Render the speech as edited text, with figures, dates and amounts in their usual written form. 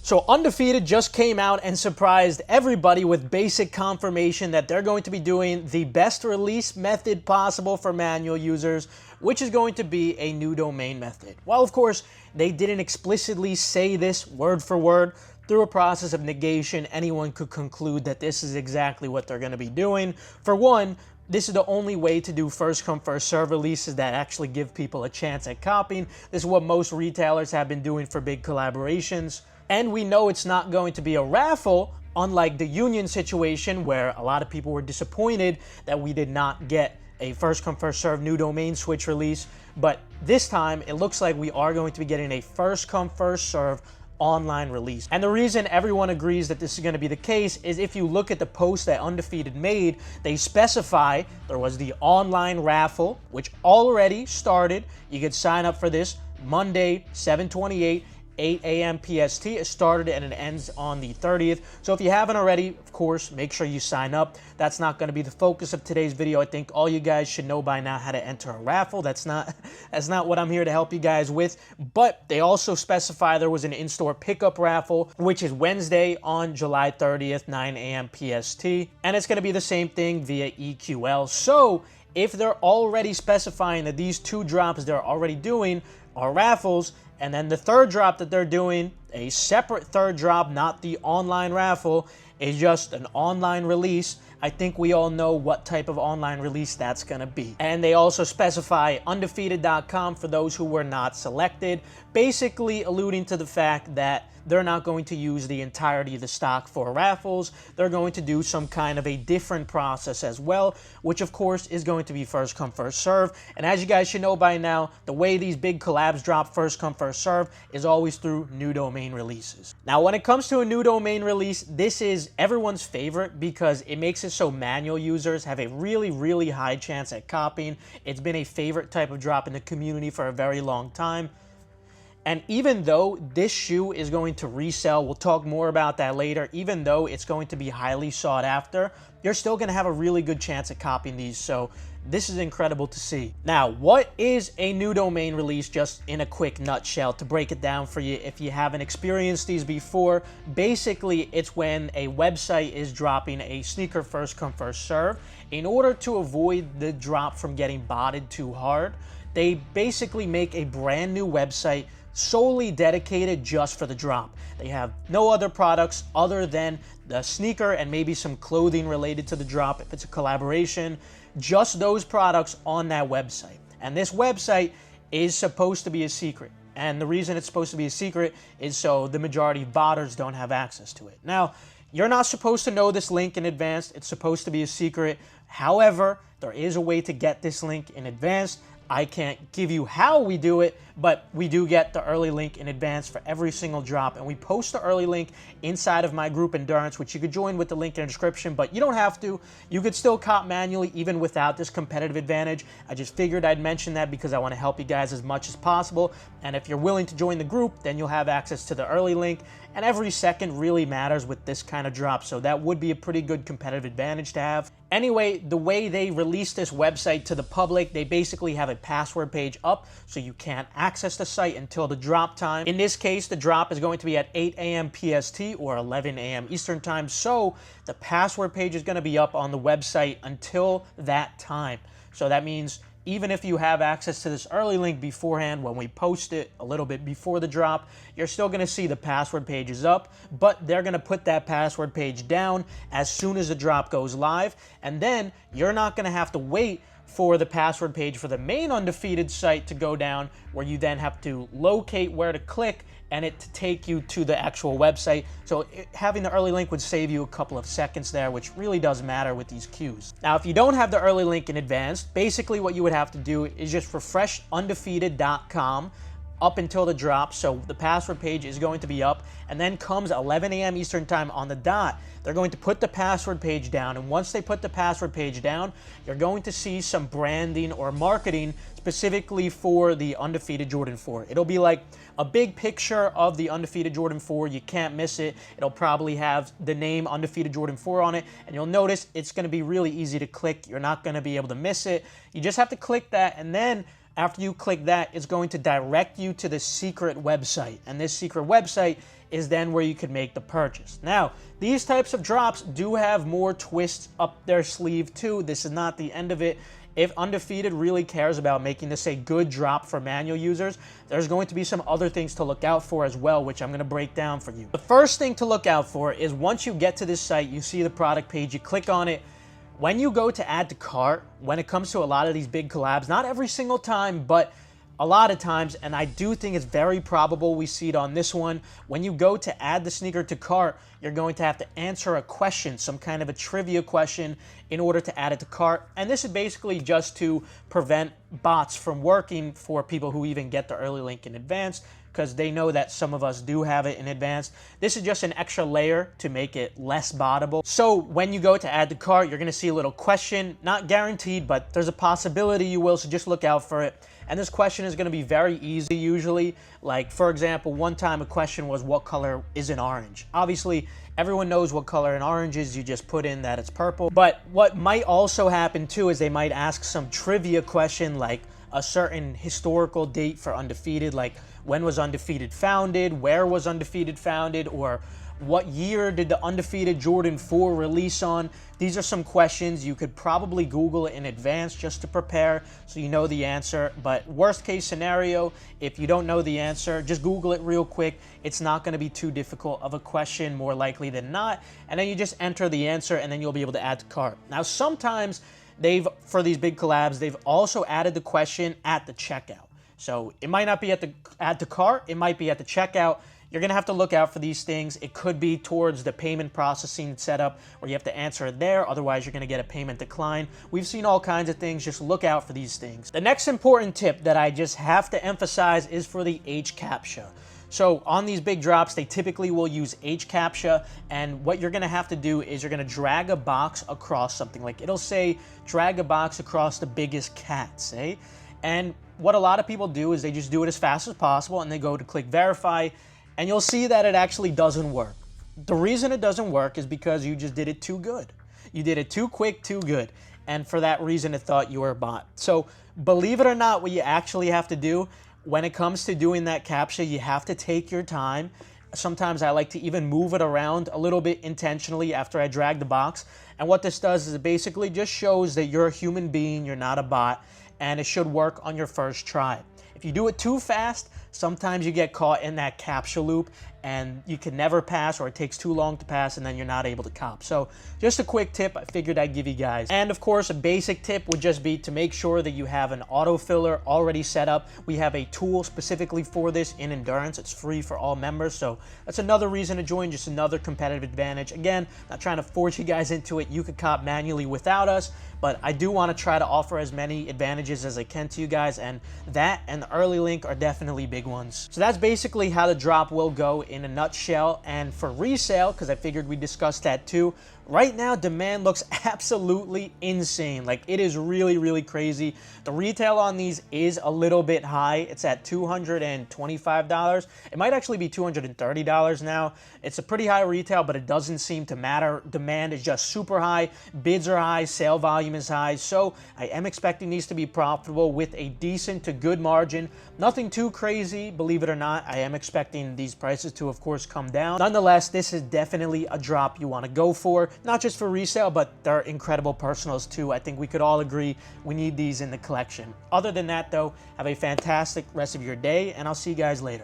So Undefeated just came out and surprised everybody with basic confirmation that they're going to be doing the best release method possible for manual users, which is going to be a new domain method. Well, of course, they didn't explicitly say this word for word. Through a process of negation, anyone could conclude that this is exactly what they're going to be doing. For one, this is the only way to do first come first serve releases that actually give people a chance at copying. This is what most retailers have been doing for big collaborations. And we know it's not going to be a raffle, unlike the Union situation where a lot of people were disappointed that we did not get a first come first serve new domain switch release. But this time it looks like we are going to be getting a first come first serve online release. And the reason everyone agrees that this is going to be the case is if you look at the post that Undefeated made, they specify there was the online raffle, which already started. You could sign up for this Monday, 7/28, 8 a.m. PST. It started and it ends on the 30th. So if you haven't already, of course, make sure you sign up. That's not going to be the focus of today's video. I think all you guys should know by now how to enter a raffle. That's not what I'm here to help you guys with. But they also specify there was an in-store pickup raffle, which is Wednesday on July 30th, 9 a.m. PST. And it's going to be the same thing via EQL. So if they're already specifying that these two drops they're already doing are raffles, and then the third drop that they're doing, a separate third drop, not the online raffle, is just an online release, I think we all know what type of online release that's going to be. And they also specify undefeated.com for those who were not selected, basically alluding to the fact that they're not going to use the entirety of the stock for raffles. They're going to do some kind of a different process as well, which of course is going to be first come first serve. And as you guys should know by now, the way these big collabs drop first come first serve is always through new domain releases. Now when it comes to a new domain release, this is everyone's favorite because it makes it so manual users have a really high chance at copying. It's been a favorite type of drop in the community for a very long time. And even though this shoe is going to resell, we'll talk more about that later, even though it's going to be highly sought after, you're still going to have a really good chance at copying these. So this is incredible to see. Now, what is a new domain release, just in a quick nutshell to break it down for you if you haven't experienced these before? Basically, it's when a website is dropping a sneaker first come first serve. In order to avoid the drop from getting botted too hard, they basically make a brand new website solely dedicated just for the drop. They have no other products other than the sneaker and maybe some clothing related to the drop if it's a collaboration, just those products on that website. And this website is supposed to be a secret. And the reason it's supposed to be a secret is so the majority of botters don't have access to it. Now, you're not supposed to know this link in advance. It's supposed to be a secret. However, there is a way to get this link in advance. I can't give you how we do it, but we do get the early link in advance for every single drop, and we post the early link inside of my group Endurance, which you could join with the link in the description, but you don't have to. You could still cop manually even without this competitive advantage. I just figured I'd mention that because I want to help you guys as much as possible, and if you're willing to join the group, then you'll have access to the early link, and every second really matters with this kind of drop, so that would be a pretty good competitive advantage to have. Anyway, the way they release this website to the public, they basically have a password page up so you can't access the site until the drop time. In this case, the drop is going to be at 8 a.m. PST or 11 a.m. Eastern time, so the password page is going to be up on the website until that time. So that means even if you have access to this early link beforehand, when we post it a little bit before the drop, you're still going to see the password page is up, but they're going to put that password page down as soon as the drop goes live, and then you're not going to have to wait for the password page for the main Undefeated site to go down, where you then have to locate where to click and it to take you to the actual website. So having the early link would save you a couple of seconds there, which really does matter with these queues. Now, if you don't have the early link in advance, basically what you would have to do is just refresh undefeated.com up until the drop, so the password page is going to be up, and then comes 11 a.m. Eastern time on the dot, they're going to put the password page down, and once they put the password page down, you're going to see some branding or marketing specifically for the Undefeated Jordan 4. It'll be like a big picture of the Undefeated Jordan 4. You can't miss it. It'll probably have the name Undefeated Jordan 4 on it, and you'll notice it's going to be really easy to click. You're not going to be able to miss it. You just have to click that, and then after you click that, it's going to direct you to the secret website. And this secret website is then where you could make the purchase. Now, these types of drops do have more twists up their sleeve too. This is not the end of it. If Undefeated really cares about making this a good drop for manual users, there's going to be some other things to look out for as well, which I'm going to break down for you. The first thing to look out for is once you get to this site, you see the product page, you click on it. When you go to add to cart, when it comes to a lot of these big collabs, not every single time, but a lot of times, and I do think it's very probable we see it on this one, when you go to add the sneaker to cart, you're going to have to answer a question, some kind of a trivia question in order to add it to cart. And this is basically just to prevent bots from working for people who even get the early link in advance, because they know that some of us do have it in advance. This is just an extra layer to make it less bottable. So when you go to add to cart, you're gonna see a little question, not guaranteed, but there's a possibility you will, so just look out for it. And this question is gonna be very easy usually. Like, for example, one time a question was, what color is an orange? Obviously, everyone knows what color an orange is, you just put in that it's purple. But what might also happen too is they might ask some trivia question, like a certain historical date for Undefeated, like when was Undefeated founded, where was Undefeated founded, or what year did the Undefeated Jordan 4 release on? These are some questions. You could probably Google it in advance just to prepare so you know the answer. But worst case scenario, if you don't know the answer, just Google it real quick. It's not going to be too difficult of a question, more likely than not. And then you just enter the answer and then you'll be able to add to cart. Now, sometimes for these big collabs, they've also added the question at the checkout. So it might not be at the add to cart, it might be at the checkout. You're gonna have to look out for these things. It could be towards the payment processing setup where you have to answer it there, otherwise you're gonna get a payment decline. We've seen all kinds of things, just look out for these things. The next important tip that I just have to emphasize is for the H-CAPTCHA. So on these big drops, they typically will use H-CAPTCHA, and what you're gonna have to do is you're gonna drag a box across something. Like it'll say, drag a box across the biggest cat, say? And what a lot of people do is they just do it as fast as possible and they go to click verify, and you'll see that it actually doesn't work. The reason it doesn't work is because you just did it too good. You did it too quick, too good. And for that reason, it thought you were a bot. So believe it or not, what you actually have to do when it comes to doing that CAPTCHA, you have to take your time. Sometimes I like to even move it around a little bit intentionally after I drag the box. And what this does is it basically just shows that you're a human being, you're not a bot, and it should work on your first try. If you do it too fast, sometimes you get caught in that CAPTCHA loop and you can never pass, or it takes too long to pass and then you're not able to cop. So just a quick tip I figured I'd give you guys. And of course, a basic tip would just be to make sure that you have an autofiller already set up. We have a tool specifically for this in Endurance. It's free for all members. So that's another reason to join, just another competitive advantage. Again, not trying to force you guys into it. You could cop manually without us, but I do want to try to offer as many advantages as I can to you guys, and that and the early link are definitely big ones. So that's basically how the drop will go in a nutshell. And for resale, because I figured we discussed that too, right now demand looks absolutely insane. Like it is really, really crazy. The retail on these is a little bit high. It's at $225. It might actually be $230 now. It's a pretty high retail, but it doesn't seem to matter. Demand is just super high. Bids are high. Sale volume is high. So I am expecting these to be profitable with a decent to good margin. Nothing too crazy, believe it or not. I am expecting these prices to, of course, come down. Nonetheless, this is definitely a drop you want to go for. Not just for resale, but they're incredible personals too. I think we could all agree we need these in the collection. Other than that though, have a fantastic rest of your day, and I'll see you guys later.